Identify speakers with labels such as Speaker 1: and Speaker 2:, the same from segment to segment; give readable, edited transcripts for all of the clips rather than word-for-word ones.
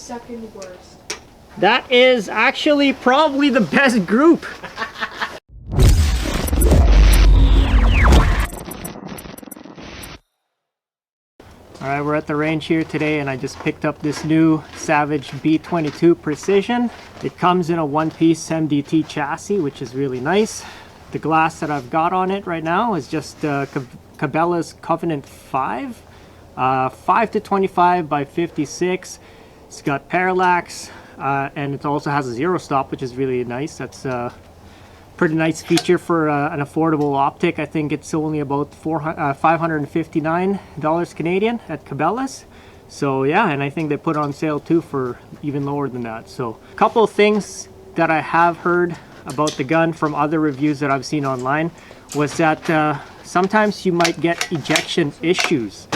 Speaker 1: second worst.
Speaker 2: That is actually probably the best group. Alright, we're at the range here today and I just picked up this new Savage B22 Precision. It comes in a one-piece MDT chassis, which is really nice. The glass that I've got on it right now is just Cabela's Covenant 5. 5-25 by 56. It's got parallax and it also has a zero stop, which is really nice. That's a pretty nice feature for an affordable optic. I think it's only about $559 Canadian at Cabela's. So yeah, and I think they put it on sale too for even lower than that. So a couple of things that I have heard about the gun from other reviews that I've seen online was that sometimes you might get ejection issues.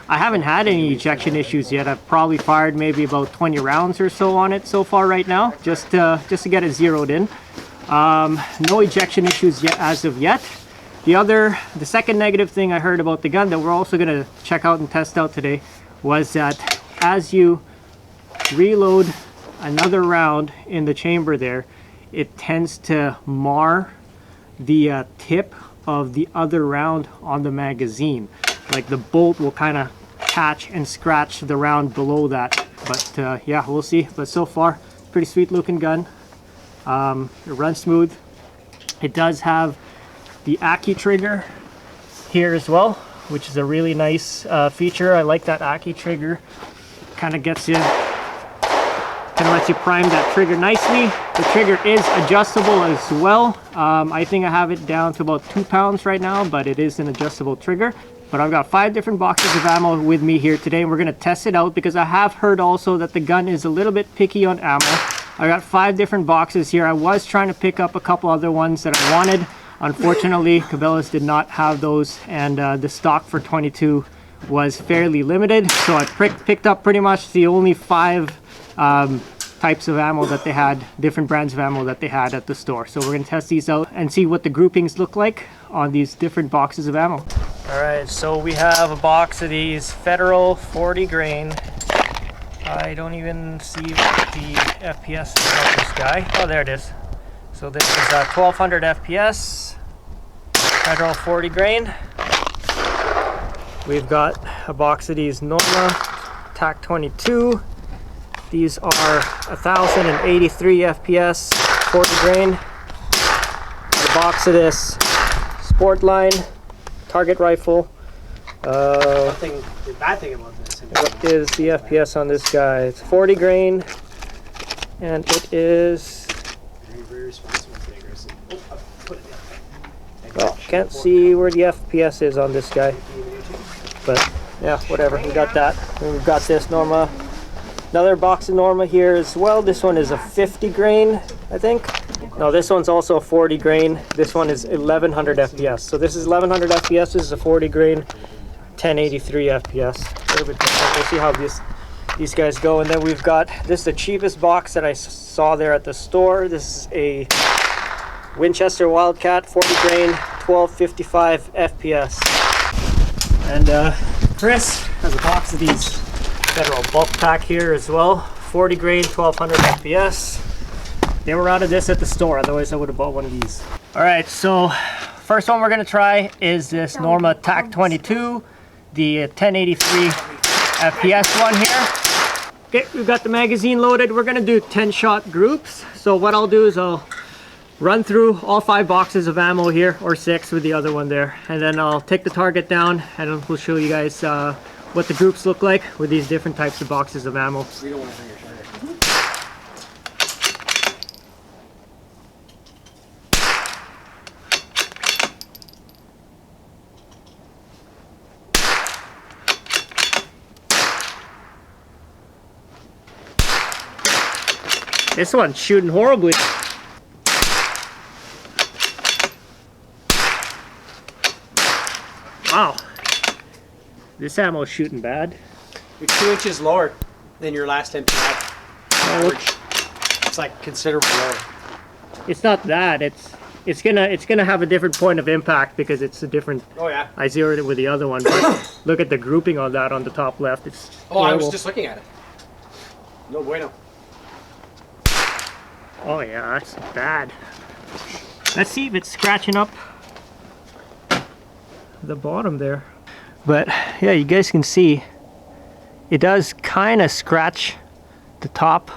Speaker 2: I haven't had any ejection issues yet. I've probably fired maybe about 20 rounds or so on it so far right now, just to get it zeroed in. No ejection issues yet as of yet. The second negative thing I heard about the gun that we're also going to check out and test out today was that as you reload another round in the chamber there, it tends to mar the tip of the other round on the magazine. Like the bolt will kind of catch and scratch the round below that. But yeah, we'll see. But so far, pretty sweet looking gun. It runs smooth. It does have the Aki trigger here as well, which is a really nice feature. I like that Aki trigger. Kind of gets you, kind of lets you prime that trigger nicely. The trigger is adjustable as well. I think I have it down to about 2 pounds right now, but it is an adjustable trigger. But I've got 5 different boxes of ammo with me here today, and we're going to test it out because I have heard also that the gun is a little bit picky on ammo. I got 5 different boxes here. I was trying to pick up a couple other ones that I wanted. Unfortunately, Cabela's did not have those, and the stock for 22 was fairly limited. So I picked up pretty much the only 5 types of ammo that they had, different brands of ammo that they had at the store. So we're going to test these out and see what the groupings look like on these different boxes of ammo. Alright, so we have a box of these Federal 40 grain. I don't even see what the FPS is on this guy. Oh, there it is. So this is 1200 FPS, Federal 40 grain. We've got a box of these Norma TAC 22. These are 1083 FPS, 40 grain. A box of this Sportline target rifle.
Speaker 3: The bad thing about this.
Speaker 2: What is the FPS on this guy? It's 40 grain, and it is.
Speaker 3: Very responsible today, Grayson. Oh, put it down.
Speaker 2: Well, can't see where the FPS is on this guy, but yeah, whatever. We got that. And we've got this Norma. Another box of Norma here as well. This one is a 50 grain, I think. No, this one's also a 40 grain. This one is 1100 FPS. So this is 1100 FPS. This is a 40 grain, 1083 FPS. A little bit different. We'll see how these guys go. And then we've got this is the cheapest box that I saw there at the store. This is a Winchester Wildcat 40 grain, 1255 FPS. And Chris has a box of these Federal bulk pack here as well. 40 grain, 1200 FPS. They were out of this at the store, otherwise I would have bought one of these. Alright, so first one we're going to try is this Norma TAC 22, the 1083 FPS one here. Okay, we've got the magazine loaded. We're going to do 10-shot groups. So what I'll do is I'll run through all 5 boxes of ammo here, or 6 with the other one there. And then I'll take the target down and we'll show you guys what the groups look like with these different types of boxes of ammo.
Speaker 3: We don't want to bring your trigger.
Speaker 2: This one's shooting horribly. Wow. This ammo's shooting bad.
Speaker 3: You're 2 inches lower than your last MPI average. It's like considerably lower.
Speaker 2: It's not that. It's gonna have a different point of impact because it's a different.
Speaker 3: Oh yeah.
Speaker 2: I zeroed it with the other one, but look at the grouping on that on the top left. It's
Speaker 3: Oh, I was
Speaker 2: horrible.
Speaker 3: just looking at it. No bueno.
Speaker 2: Oh yeah, that's bad. Let's see if it's scratching up the bottom there. But yeah, you guys can see it does kind of scratch the top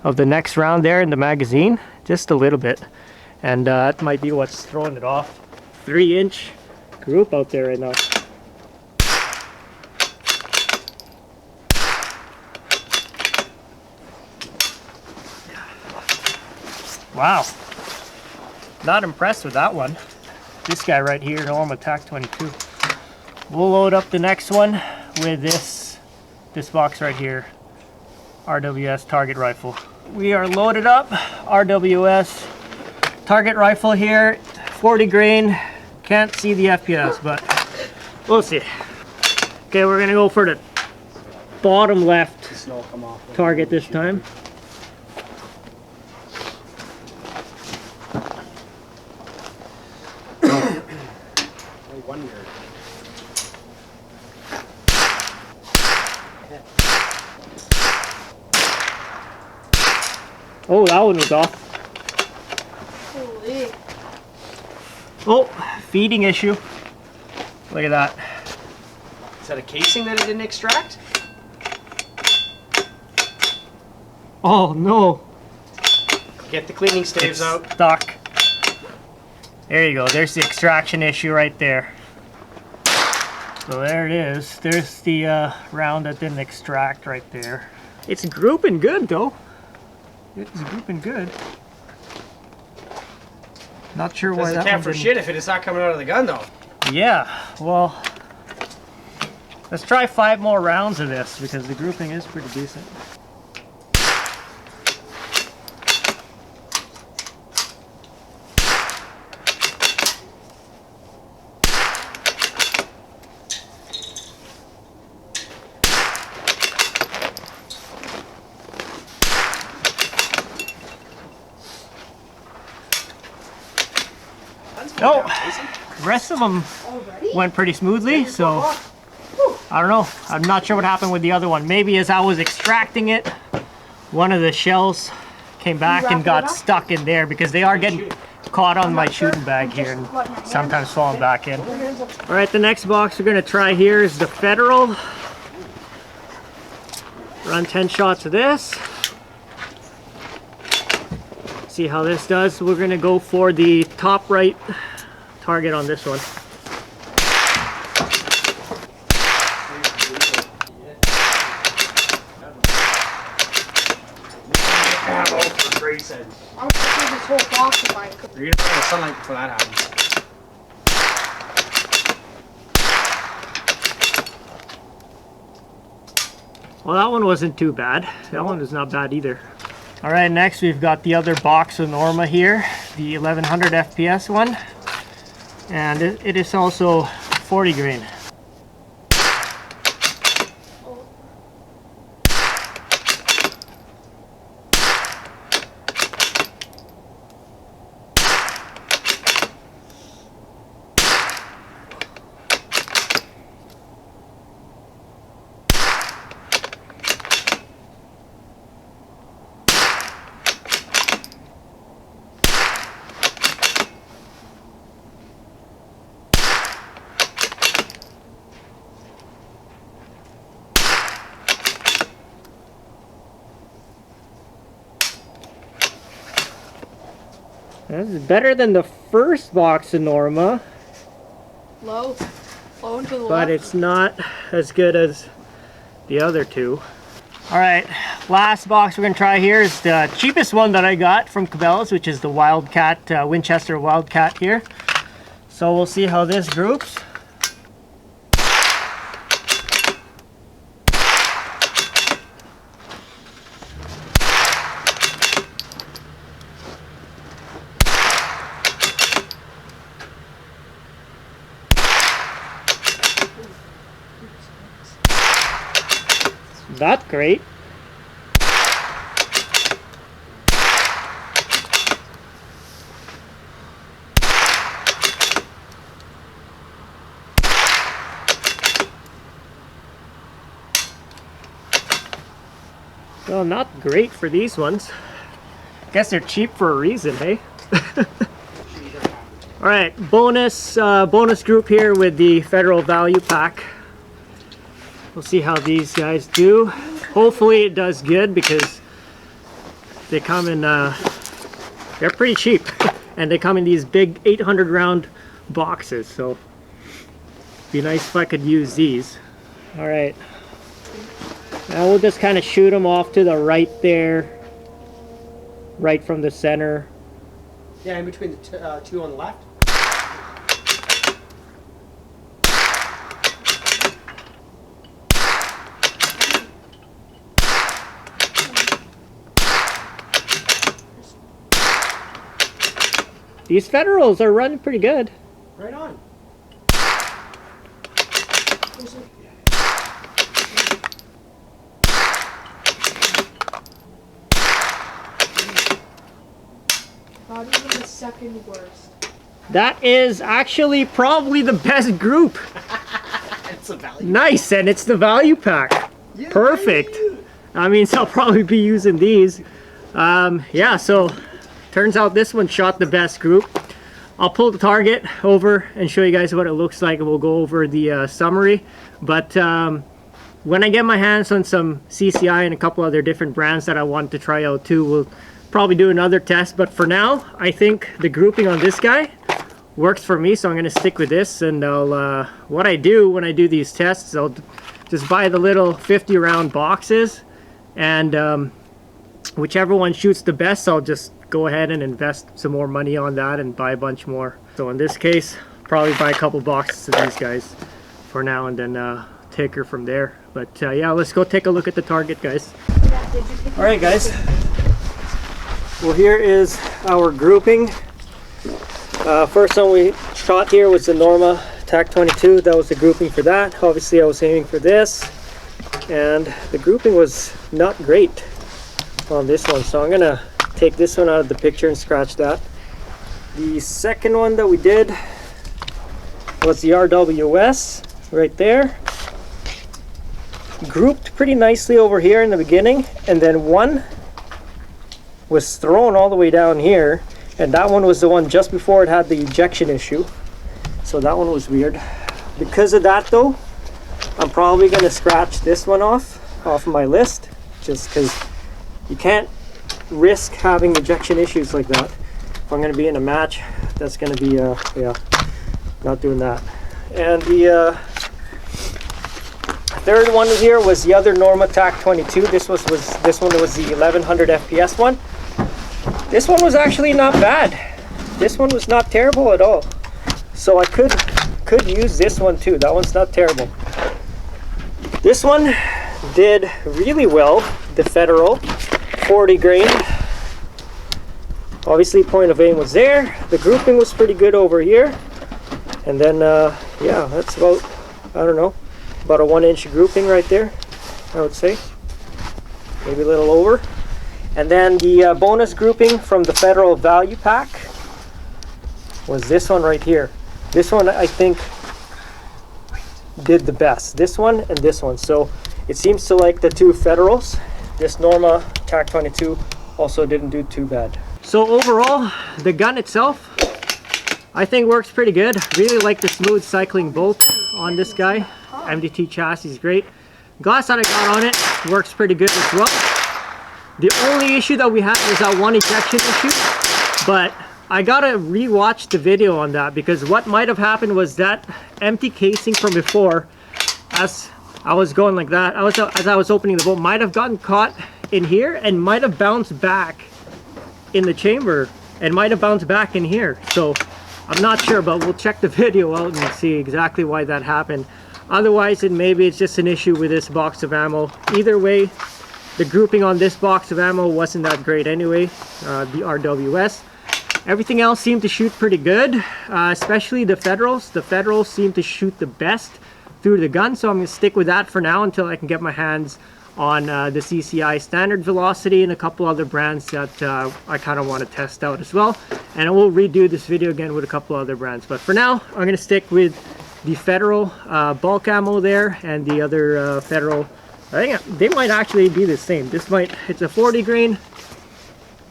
Speaker 2: of the next round there in the magazine, just a little bit. And that might be what's throwing it off. 3-inch group out there right now. Wow, not impressed with that one. This guy right here, Norma TAC 22. We'll load up the next one with this box right here, RWS target rifle. We are loaded up, RWS target rifle here, 40 grain. Can't see the FPS, but we'll see. Okay, we're gonna go for the bottom left target this time. Oh, that one was off.
Speaker 1: Holy.
Speaker 2: Oh, feeding issue. Look at that.
Speaker 3: Is that a casing that it didn't extract?
Speaker 2: Oh no.
Speaker 3: Get the cleaning staves
Speaker 2: It's
Speaker 3: out.
Speaker 2: stuck. There you go. There's the extraction issue right there. So there it is. There's the round that didn't extract right there. It's grouping good though. It's grouping good. Not sure why
Speaker 3: Doesn't
Speaker 2: that
Speaker 3: count
Speaker 2: one
Speaker 3: for
Speaker 2: didn't.
Speaker 3: shit if it is not coming out of the gun though.
Speaker 2: Yeah, well, let's try 5 more rounds of this because the grouping is pretty decent. Oh, the rest of them went pretty smoothly, so I don't know. I'm not sure what happened with the other one. Maybe as I was extracting it, one of the shells came back and got stuck in there because they are getting caught on my shooting bag here and sometimes falling back in. All right, the next box we're gonna try here is the Federal. Run 10 shots of this. See how this does. We're gonna go for the top right target on this one.
Speaker 1: I'm gonna do this whole box of mine.
Speaker 3: You're gonna put in the sunlight before that happens.
Speaker 2: Well, that one wasn't too bad. That one was not bad either. All right, next we've got the other box of Norma here, the 1100 FPS one. And it is also 40 grain. This is better than the first box of Norma,
Speaker 1: Low. Low into the
Speaker 2: but
Speaker 1: left.
Speaker 2: it's not as good as the other two. All right, last box we're gonna try here is the cheapest one that I got from Cabela's, which is the Wildcat, Winchester Wildcat here. So we'll see how this groups. Not great. Well, not great for these ones. Guess they're cheap for a reason, hey? All right, bonus group here with the Federal Value Pack. We'll see how these guys do. Hopefully it does good because they come in, they're pretty cheap. And they come in these big 800 round boxes, so be nice if I could use these. All right, now we'll just kind of shoot them off to the right there, right from the center.
Speaker 3: Yeah, in between the two on the left.
Speaker 2: These Federals are running pretty good.
Speaker 3: Right on.
Speaker 1: Not even the second worst.
Speaker 2: That is actually probably the best group.
Speaker 3: It's a value.
Speaker 2: Nice, and it's the value pack.
Speaker 3: Yeah,
Speaker 2: Perfect. I mean, so I'll probably be using these. Yeah, so turns out this one shot the best group. I'll pull the target over and show you guys what it looks like, and we'll go over the summary. But when I get my hands on some CCI and a couple other different brands that I want to try out too, we'll probably do another test. But for now, I think the grouping on this guy works for me, so I'm going to stick with this. And I'll what I do when I do these tests, I'll just buy the little 50 round boxes, and whichever one shoots the best, I'll just go ahead and invest some more money on that and buy a bunch more. So in this case, probably buy a couple boxes of these guys for now, and then take her from there. But yeah, let's go take a look at the target, guys. All right, guys. Well, here is our grouping. First one we shot here was the Norma TAC-22. That was the grouping for that. Obviously, I was aiming for this, and the grouping was not great on this one, so I'm gonna take this one out of the picture and scratch that. The second one that we did was the RWS right there. Grouped pretty nicely over here in the beginning, and then one was thrown all the way down here, and that one was the one just before it had the ejection issue, so that one was weird. Because of that though, I'm probably going to scratch this one off of my list, just because you can't risk having ejection issues like that. If I'm going to be in a match, that's going to be yeah, not doing that. And the third one here was the other Norma TAC-22. This one was the 1100 FPS one. This one was actually not bad. This one was not terrible at all. So I could use this one too. That one's not terrible. This one did really well. The Federal 40 grain. Obviously point of aim was there. The grouping was pretty good over here. And then yeah, that's about, I don't know, about a 1 inch grouping right there, I would say. Maybe a little over. And then the bonus grouping from the Federal Value Pack was this one right here. This one I think did the best. This one and this one. So it seems to like the two Federals. This Norma TAC-22 also didn't do too bad. So overall, the gun itself, I think works pretty good. Really like the smooth cycling bolt on this guy. MDT chassis is great. Glass that I got on it works pretty good as well. The only issue that we had was that one ejection issue, but I gotta re-watch the video on that, because what might have happened was that empty casing from before, as I was going like that, as I was opening the bolt, might have gotten caught in here and might have bounced back in the chamber and might have bounced back in here. So I'm not sure, but we'll check the video out and see exactly why that happened. Otherwise, maybe it's just an issue with this box of ammo. Either way, the grouping on this box of ammo wasn't that great anyway, the RWS. Everything else seemed to shoot pretty good, especially the Federals. The Federals seem to shoot the best through the gun, so I'm going to stick with that for now until I can get my hands on the CCI standard velocity and a couple other brands that I kind of want to test out as well. And I will redo this video again with a couple other brands. But for now, I'm going to stick with the Federal bulk ammo there and the other Federal I think they might actually be the same. It's a 40 grain,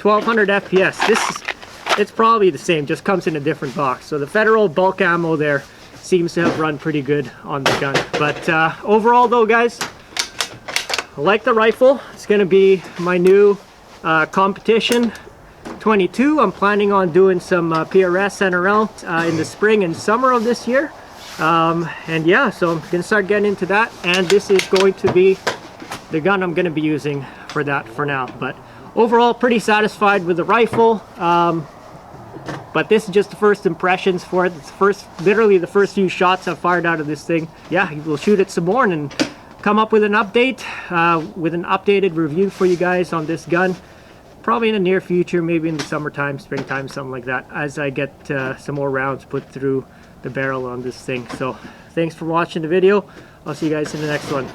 Speaker 2: 1200 FPS. It's probably the same, just comes in a different box. So the Federal bulk ammo there seems to have run pretty good on the gun. But overall though, guys, I like the rifle. It's gonna be my new competition 22. I'm planning on doing some PRS NRL in the spring and summer of this year. And yeah, so I'm gonna start getting into that, and this is going to be the gun I'm gonna be using for that for now. But overall, pretty satisfied with the rifle. But this is just the first impressions for it. It's literally the first few shots I've fired out of this thing. Yeah, we'll shoot it some more and come up with an update, with an updated review for you guys on this gun. Probably in the near future, maybe in the summertime, springtime, something like that, as I get some more rounds put through the barrel on this thing. So thanks for watching the video. I'll see you guys in the next one.